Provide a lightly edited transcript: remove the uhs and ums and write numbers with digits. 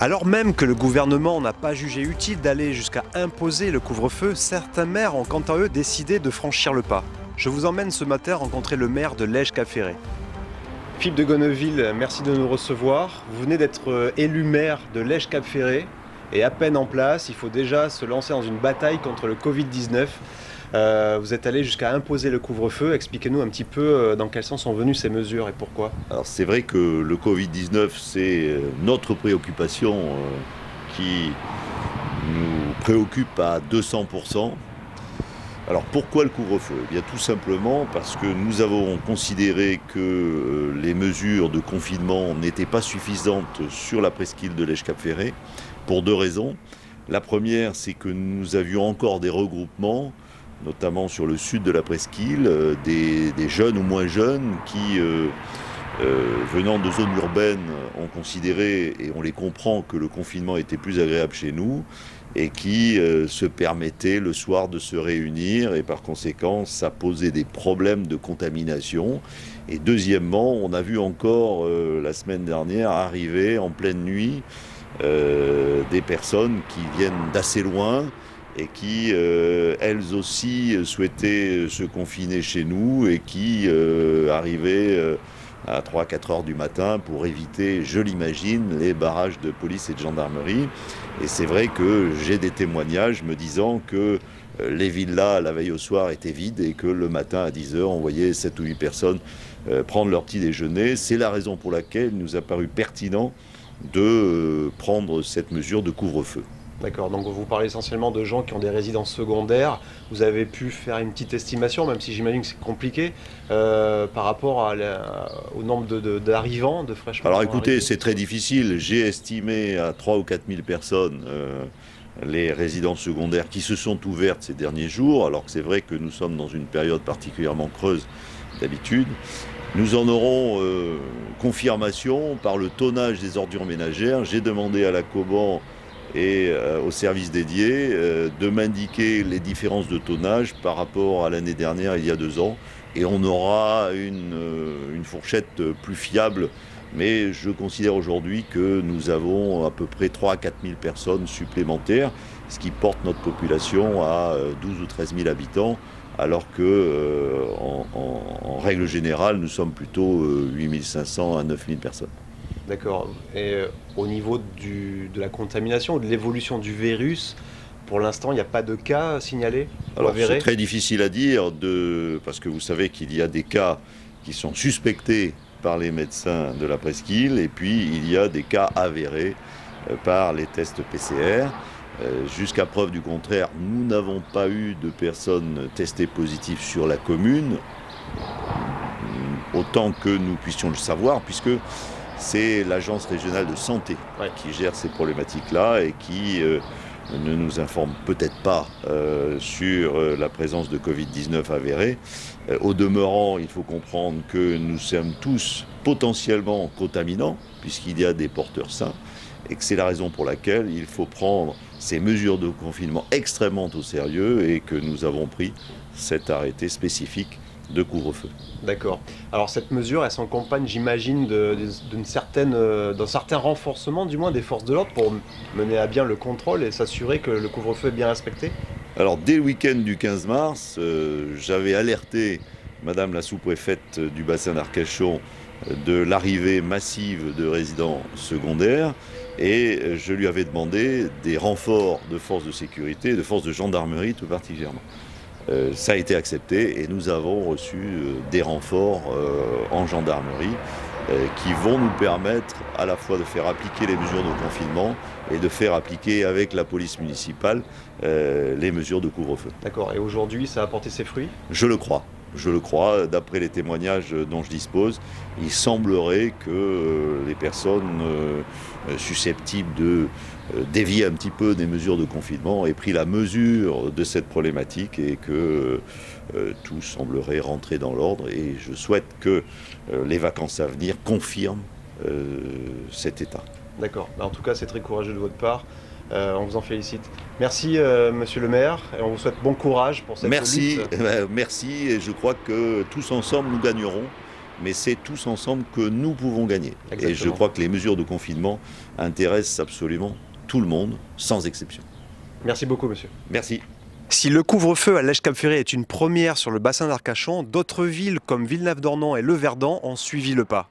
Alors même que le gouvernement n'a pas jugé utile d'aller jusqu'à imposer le couvre-feu, certains maires ont quant à eux décidé de franchir le pas. Je vous emmène ce matin rencontrer le maire de Lège-Cap-Ferré. Philippe de Gonneville, merci de nous recevoir. Vous venez d'être élu maire de Lège-Cap-Ferré et à peine en place, il faut déjà se lancer dans une bataille contre le Covid-19. Vous êtes allé jusqu'à imposer le couvre-feu. Expliquez-nous un petit peu dans quel sens sont venues ces mesures et pourquoi. Alors c'est vrai que le Covid-19, c'est notre préoccupation qui nous préoccupe à 200%. Alors pourquoi le couvre-feu? Eh bien tout simplement parce que nous avons considéré que les mesures de confinement n'étaient pas suffisantes sur la presqu'île de Lège-Cap-Ferré pour deux raisons. La première, c'est que nous avions encore des regroupements, notamment sur le sud de la presqu'île, des jeunes ou moins jeunes qui, venant de zones urbaines, ont considéré, et on les comprend, que le confinement était plus agréable chez nous, et qui se permettaient le soir de se réunir, et par conséquent, ça posait des problèmes de contamination. Et deuxièmement, on a vu encore, la semaine dernière, arriver en pleine nuit, des personnes qui viennent d'assez loin, et qui, elles aussi, souhaitaient se confiner chez nous et qui arrivaient à 3-4 heures du matin pour éviter, je l'imagine, les barrages de police et de gendarmerie. Et c'est vrai que j'ai des témoignages me disant que les villas, la veille au soir, étaient vides et que le matin à 10 heures, on voyait 7 ou 8 personnes prendre leur petit déjeuner. C'est la raison pour laquelle il nous a paru pertinent de prendre cette mesure de couvre-feu. D'accord, donc vous parlez essentiellement de gens qui ont des résidences secondaires. Vous avez pu faire une petite estimation, même si j'imagine que c'est compliqué, par rapport au nombre d'arrivants, de fraîchement. Alors écoutez, c'est très difficile. J'ai estimé à 3 ou 4 000 personnes les résidences secondaires qui se sont ouvertes ces derniers jours, alors que c'est vrai que nous sommes dans une période particulièrement creuse d'habitude. Nous en aurons confirmation par le tonnage des ordures ménagères. J'ai demandé à la Coban et au service dédié de m'indiquer les différences de tonnage par rapport à l'année dernière, il y a 2 ans, et on aura une fourchette plus fiable. Mais je considère aujourd'hui que nous avons à peu près 3 à 4 000 personnes supplémentaires, ce qui porte notre population à 12 ou 13 000 habitants, alors que en règle générale, nous sommes plutôt 8 500 à 9 000 personnes. D'accord. Et au niveau de la contamination ou de l'évolution du virus, pour l'instant, il n'y a pas de cas signalés? Alors c'est très difficile à dire, parce que vous savez qu'il y a des cas qui sont suspectés par les médecins de la presqu'île, et puis il y a des cas avérés par les tests PCR. Jusqu'à preuve du contraire, nous n'avons pas eu de personnes testées positives sur la commune, autant que nous puissions le savoir, puisque c'est l'agence régionale de santé qui gère ces problématiques-là et qui ne nous informe peut-être pas sur la présence de Covid-19 avérée. Au demeurant, il faut comprendre que nous sommes tous potentiellement contaminants, puisqu'il y a des porteurs sains, et que c'est la raison pour laquelle il faut prendre ces mesures de confinement extrêmement au sérieux et que nous avons pris cet arrêté spécifique de couvre-feu. D'accord. Alors cette mesure, elle s'accompagne, j'imagine, d'un certain renforcement, du moins, des forces de l'ordre pour mener à bien le contrôle et s'assurer que le couvre-feu est bien respecté? Alors dès le week-end du 15 mars, j'avais alerté Madame la sous-préfète du bassin d'Arcachon de l'arrivée massive de résidents secondaires et je lui avais demandé des renforts de forces de sécurité, de forces de gendarmerie tout particulièrement. Ça a été accepté et nous avons reçu des renforts en gendarmerie qui vont nous permettre à la fois de faire appliquer les mesures de confinement et de faire appliquer avec la police municipale les mesures de couvre-feu. D'accord. Et aujourd'hui, ça a porté ses fruits? Je le crois. Je le crois, d'après les témoignages dont je dispose, il semblerait que les personnes susceptibles de dévier un petit peu des mesures de confinement aient pris la mesure de cette problématique et que tout semblerait rentrer dans l'ordre. Et je souhaite que les vacances à venir confirment cet état. D'accord. En tout cas, c'est très courageux de votre part. On vous en félicite. Merci, monsieur le maire, et on vous souhaite bon courage pour cette lutte. Merci, et je crois que tous ensemble, nous gagnerons. mais c'est tous ensemble que nous pouvons gagner. Exactement. Et je crois que les mesures de confinement intéressent absolument tout le monde, sans exception. Merci beaucoup, monsieur. Merci. Si le couvre-feu à Lège-Cap-Ferré est une première sur le bassin d'Arcachon, d'autres villes comme Villeneuve-d'Ornon et Le Verdon ont suivi le pas.